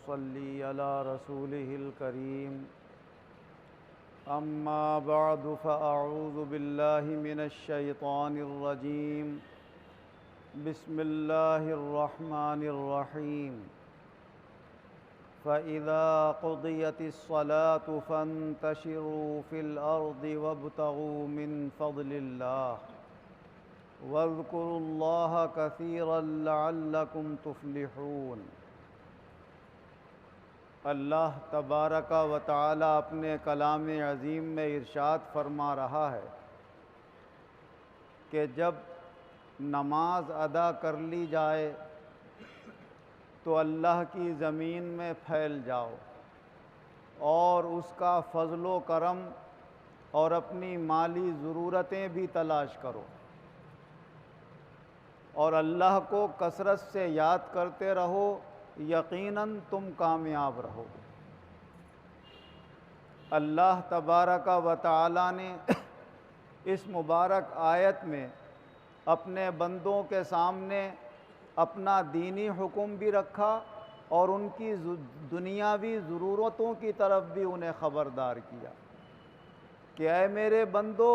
ونصلي على رسوله الكريم أما بعد فأعوذ بالله من الشيطان الرجيم بسم الله الرحمن الرحيم فإذا قضيت الصلاة فانتشروا في الأرض وابتغوا من فضل الله واذكروا الله كثيرا لعلكم تفلحون۔ اللہ تبارک و تعالی اپنے کلام عظیم میں ارشاد فرما رہا ہے کہ جب نماز ادا کر لی جائے تو اللہ کی زمین میں پھیل جاؤ اور اس کا فضل و کرم اور اپنی مالی ضرورتیں بھی تلاش کرو اور اللہ کو کثرت سے یاد کرتے رہو، یقیناً تم کامیاب رہو۔ اللہ تبارک و تعالی نے اس مبارک آیت میں اپنے بندوں کے سامنے اپنا دینی حکم بھی رکھا اور ان کی دنیاوی ضرورتوں کی طرف بھی انہیں خبردار کیا کہ اے میرے بندو،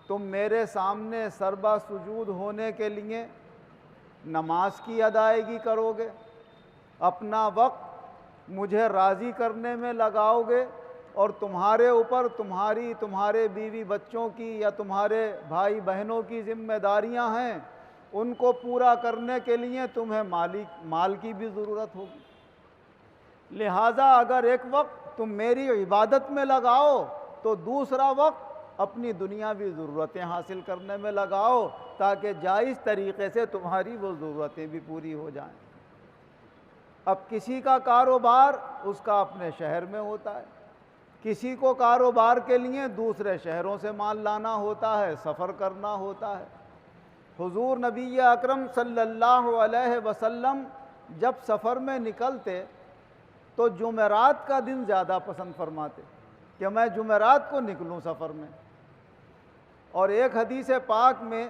تم میرے سامنے سربا سجود ہونے کے لیے نماز کی ادائیگی کرو گے، اپنا وقت مجھے راضی کرنے میں لگاؤ گے اور تمہارے اوپر تمہارے بیوی بچوں کی یا تمہارے بھائی بہنوں کی ذمہ داریاں ہیں، ان کو پورا کرنے کے لیے تمہیں مال کی بھی ضرورت ہوگی۔ لہٰذا اگر ایک وقت تم میری عبادت میں لگاؤ تو دوسرا وقت اپنی دنیاوی ضرورتیں حاصل کرنے میں لگاؤ تاکہ جائز طریقے سے تمہاری وہ ضرورتیں بھی پوری ہو جائیں۔ اب کسی کا کاروبار اس کا اپنے شہر میں ہوتا ہے، کسی کو کاروبار کے لیے دوسرے شہروں سے مال لانا ہوتا ہے، سفر کرنا ہوتا ہے۔ حضور نبی اکرم صلی اللہ علیہ وسلم جب سفر میں نکلتے تو جمعرات کا دن زیادہ پسند فرماتے کہ میں جمعرات کو نکلوں سفر میں۔ اور ایک حدیث پاک میں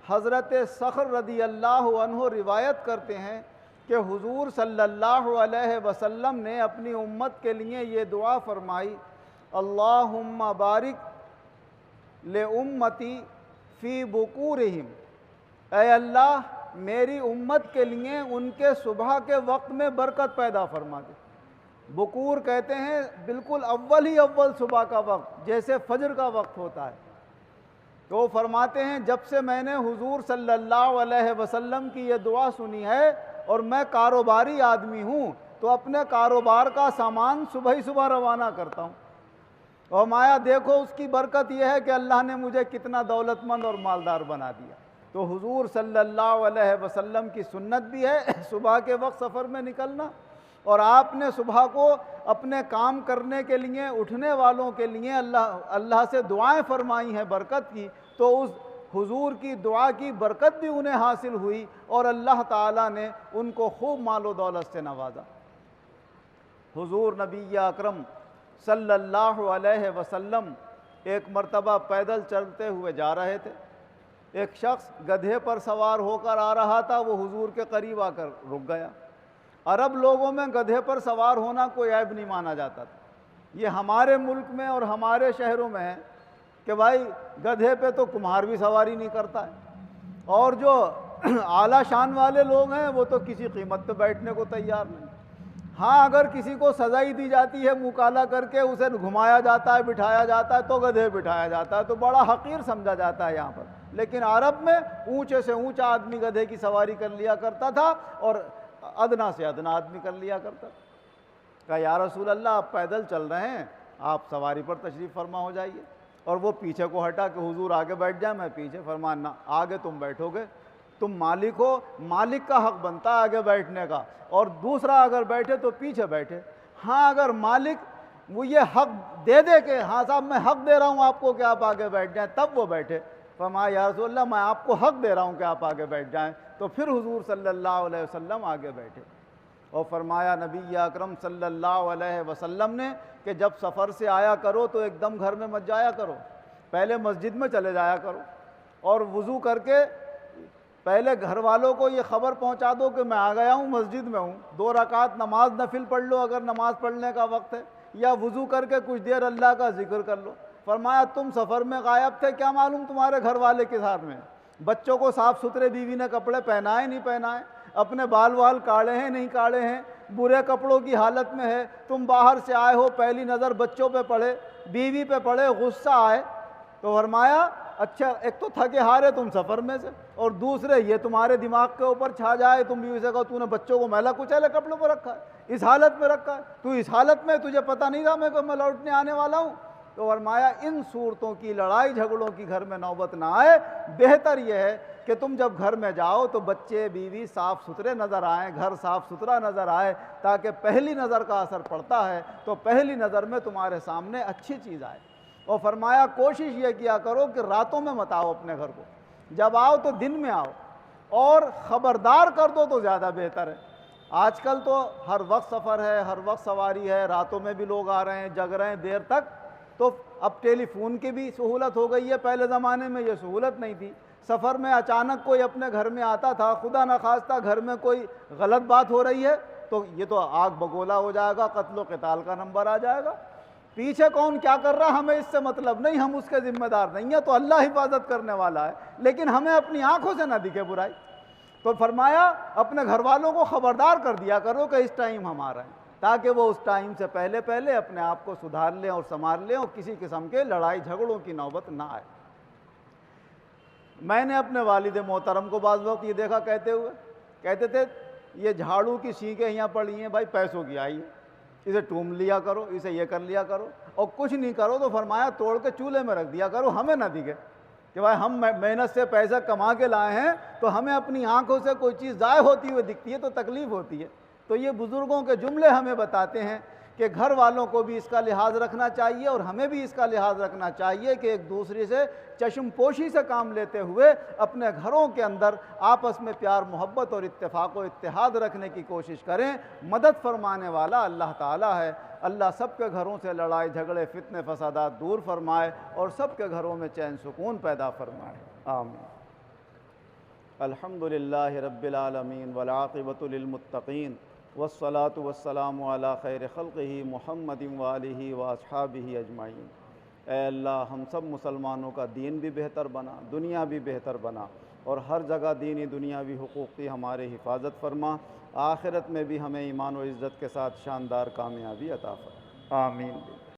حضرت صخر رضی اللہ عنہ روایت کرتے ہیں کہ حضور صلی اللہ علیہ وسلم نے اپنی امت کے لیے یہ دعا فرمائی، اللہم بارک لامتی فی بکورہم، اے اللہ میری امت کے لیے ان کے صبح کے وقت میں برکت پیدا فرما دے۔ بکور کہتے ہیں بالکل اول صبح کا وقت، جیسے فجر کا وقت ہوتا ہے۔ تو فرماتے ہیں جب سے میں نے حضور صلی اللہ علیہ وسلم کی یہ دعا سنی ہے اور میں کاروباری آدمی ہوں تو اپنے کاروبار کا سامان صبح ہی صبح روانہ کرتا ہوں، اور مایا دیکھو اس کی برکت یہ ہے کہ اللہ نے مجھے کتنا دولت مند اور مالدار بنا دیا۔ تو حضور صلی اللہ علیہ وسلم کی سنت بھی ہے صبح کے وقت سفر میں نکلنا، اور آپ نے صبح کو اپنے کام کرنے کے لیے اٹھنے والوں کے لیے اللہ سے دعائیں فرمائی ہیں برکت کی، تو اس حضور کی دعا کی برکت بھی انہیں حاصل ہوئی اور اللہ تعالیٰ نے ان کو خوب مال و دولت سے نوازا۔ حضور نبی اکرم صلی اللہ علیہ وسلم ایک مرتبہ پیدل چلتے ہوئے جا رہے تھے، ایک شخص گدھے پر سوار ہو کر آ رہا تھا، وہ حضور کے قریب آ کر رک گیا۔ عرب لوگوں میں گدھے پر سوار ہونا کوئی عیب نہیں مانا جاتا تھا۔ یہ ہمارے ملک میں اور ہمارے شہروں میں ہے کہ بھائی گدھے پہ تو کمہار بھی سواری نہیں کرتا ہے، اور جو اعلیٰ شان والے لوگ ہیں وہ تو کسی قیمت پہ بیٹھنے کو تیار نہیں۔ ہاں اگر کسی کو سزا ہی دی جاتی ہے منہ کالا کر کے اسے گھمایا جاتا ہے، بٹھایا جاتا ہے تو گدھے بٹھایا جاتا ہے تو بڑا حقیر سمجھا جاتا ہے یہاں پر، لیکن عرب میں اونچے سے اونچا آدمی گدھے کی سواری کر لیا کرتا تھا اور ادنا سے ادنا آدمی کر لیا کرتا تھا۔ کہا یا رسول اللہ آپ پیدل چل رہے ہیں، آپ سواری پر تشریف فرما ہو جائیے۔ اور وہ پیچھے کو ہٹا کہ حضور آگے بیٹھ جائیں، میں پیچھے۔ فرمانا آگے تم بیٹھو گے، تم مالک ہو، مالک کا حق بنتا ہے آگے بیٹھنے کا، اور دوسرا اگر بیٹھے تو پیچھے بیٹھے۔ ہاں اگر مالک وہ یہ حق دے دے کہ ہاں صاحب میں حق دے رہا ہوں آپ کو کہ آپ آگے بیٹھ جائیں، تب وہ بیٹھے۔ فرمایا یا رسول اللہ میں آپ کو حق دے رہا ہوں کہ آپ آگے بیٹھ جائیں، تو پھر حضور صلی اللہ علیہ وسلم آگے بیٹھے اور فرمایا نبی اکرم صلی اللہ علیہ وسلم نے کہ جب سفر سے آیا کرو تو ایک دم گھر میں مت جایا کرو، پہلے مسجد میں چلے جایا کرو اور وضو کر کے پہلے گھر والوں کو یہ خبر پہنچا دو کہ میں آ گیا ہوں، مسجد میں ہوں، 2 رکعت نماز نفل پڑھ لو اگر نماز پڑھنے کا وقت ہے، یا وضو کر کے کچھ دیر اللہ کا ذکر کر لو۔ فرمایا تم سفر میں غائب تھے، کیا معلوم تمہارے گھر والے کس حال میں ہیں؟ بچوں کو صاف ستھرے بیوی نے کپڑے پہنائے نہیں پہنائے، اپنے بال وال کاڑے ہیں نہیں کاڑے ہیں، برے کپڑوں کی حالت میں ہے، تم باہر سے آئے ہو، پہلی نظر بچوں پہ پڑے، بیوی پہ پڑے، غصہ آئے، تو فرمایا اچھا ایک تو تھکے ہارے تم سفر میں سے، اور دوسرے یہ تمہارے دماغ کے اوپر چھا جائے، تم بیوی سے کہو تو نے بچوں کو میلا کچیلے کپڑوں پہ رکھا ہے، اس حالت میں رکھا ہے، تو اس حالت میں تجھے پتہ نہیں تھا میں لوٹنے آنے والا ہوں؟ تو فرمایا ان صورتوں کی لڑائی جھگڑوں کی گھر میں نوبت نہ آئے، بہتر یہ ہے کہ تم جب گھر میں جاؤ تو بچے بیوی صاف ستھرے نظر آئیں، گھر صاف ستھرا نظر آئے، تاکہ پہلی نظر کا اثر پڑتا ہے تو پہلی نظر میں تمہارے سامنے اچھی چیز آئے۔ اور فرمایا کوشش یہ کیا کرو کہ راتوں میں مت آؤ اپنے گھر کو، جب آؤ تو دن میں آؤ، اور خبردار کر دو تو زیادہ بہتر ہے۔ آج کل تو ہر وقت سفر ہے، ہر وقت سواری ہے، راتوں میں بھی لوگ آ رہے ہیں، جگ رہے ہیں دیر تک، تو اب ٹیلی فون کی بھی سہولت ہو گئی ہے، پہلے زمانے میں یہ سہولت نہیں تھی۔ سفر میں اچانک کوئی اپنے گھر میں آتا تھا، خدا نخواستہ گھر میں کوئی غلط بات ہو رہی ہے تو یہ تو آگ بگولا ہو جائے گا، قتل و قتال کا نمبر آ جائے گا۔ پیچھے کون کیا کر رہا ہمیں اس سے مطلب نہیں، ہم اس کے ذمہ دار نہیں ہیں، تو اللہ حفاظت کرنے والا ہے، لیکن ہمیں اپنی آنکھوں سے نہ دکھے برائی۔ تو فرمایا اپنے گھر والوں کو خبردار کر دیا کرو کہ اس ٹائم ہم آ رہے ہیں، تاکہ وہ اس ٹائم سے پہلے اپنے آپ کو سدھار لیں اور سنبھال لیں، اور کسی قسم کے لڑائی جھگڑوں کی نوبت نہ آئے۔ میں نے اپنے والد محترم کو بعض وقت یہ دیکھا کہتے تھے یہ جھاڑو کی سینکیں یہاں پڑی ہیں بھائی پیسوں کی آئی ہے، اسے ٹوم لیا کرو، اسے یہ کر لیا کرو، اور کچھ نہیں کرو تو فرمایا توڑ کے چولہے میں رکھ دیا کرو، ہمیں نہ دکھے کہ بھائی ہم محنت سے پیسہ کما کے لائے ہیں، تو ہمیں اپنی آنکھوں سے کوئی چیز ضائع ہوتی ہوئی دکھتی ہے تو تکلیف ہوتی ہے۔ تو یہ بزرگوں کے جملے ہمیں بتاتے ہیں کہ گھر والوں کو بھی اس کا لحاظ رکھنا چاہیے، اور ہمیں بھی اس کا لحاظ رکھنا چاہیے کہ ایک دوسرے سے چشم پوشی سے کام لیتے ہوئے اپنے گھروں کے اندر آپس میں پیار محبت اور اتفاق و اتحاد رکھنے کی کوشش کریں۔ مدد فرمانے والا اللہ تعالیٰ ہے۔ اللہ سب کے گھروں سے لڑائی جھگڑے فتنے فسادات دور فرمائے، اور سب کے گھروں میں چین سکون پیدا فرمائے، آمین۔ الحمدللہ رب العالمین والعاقبۃ للمتقین والصلاة والسلام علی خیر خلقہ محمد وآلہ واصحابہ اجمعین۔ اے اللہ ہم سب مسلمانوں کا دین بھی بہتر بنا، دنیا بھی بہتر بنا، اور ہر جگہ دینی دنیاوی حقوق کی ہمارے حفاظت فرما، آخرت میں بھی ہمیں ایمان و عزت کے ساتھ شاندار کامیابی عطا فرما، آمین۔